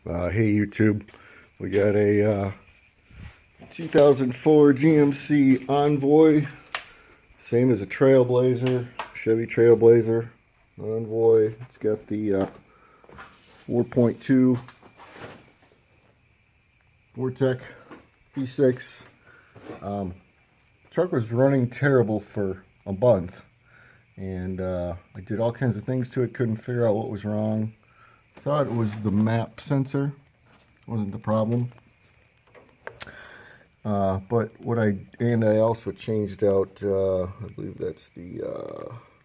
Hey YouTube, we got a 2004 GMC Envoy, same as a Trailblazer, Chevy Trailblazer Envoy. It's got the 4.2 Vortec V6. The truck was running terrible for a month, and I did all kinds of things to it, couldn't figure out what was wrong. Thought it was the map sensor, wasn't the problem. But I also changed out, I believe that's the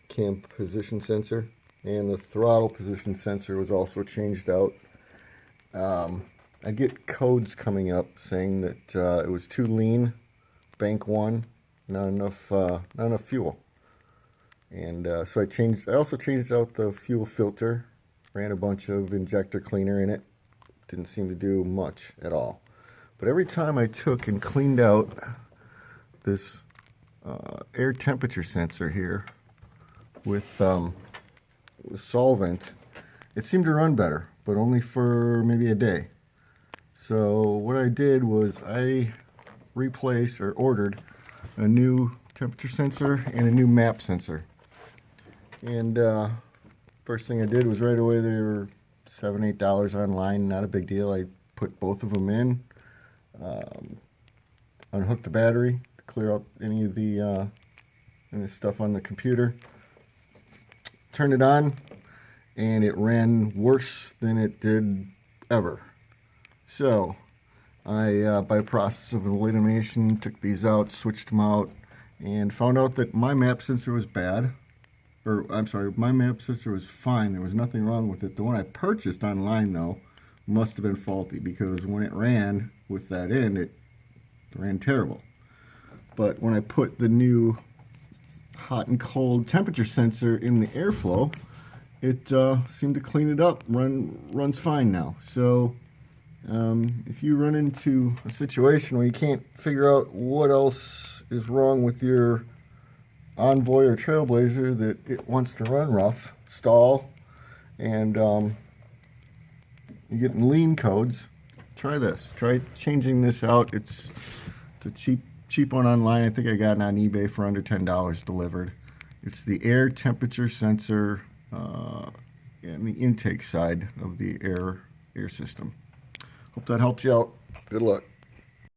cam position sensor, and the throttle position sensor was also changed out. I get codes coming up saying that it was too lean, bank one, not enough fuel. And so I also changed out the fuel filter, ran a bunch of injector cleaner in it. Didn't seem to do much at all. But every time I took and cleaned out this air temperature sensor here with solvent, it seemed to run better, but only for maybe a day. So what I did was I ordered a new temperature sensor and a new map sensor. And first thing I did was right away, they were $7, $8 online, not a big deal. I put both of them in, unhooked the battery to clear out any of the stuff on the computer, turned it on, and it ran worse than it did ever. So I, by process of elimination, took these out, switched them out, and found out that my map sensor was bad. Or, I'm sorry, my map sensor was fine. There was nothing wrong with it. The one I purchased online, though, must have been faulty, because when it ran with that in, it ran terrible. But when I put the new hot and cold temperature sensor in the airflow, it seemed to clean it up. Runs fine now. So if you run into a situation where you can't figure out what else is wrong with your Envoy or Trailblazer, that it wants to run rough, stall, and you're getting lean codes, try this. Try changing this out. It's a cheap one online. I think I got it on eBay for under $10 delivered. It's the air temperature sensor and the intake side of the air system. Hope that helps you out. Good luck.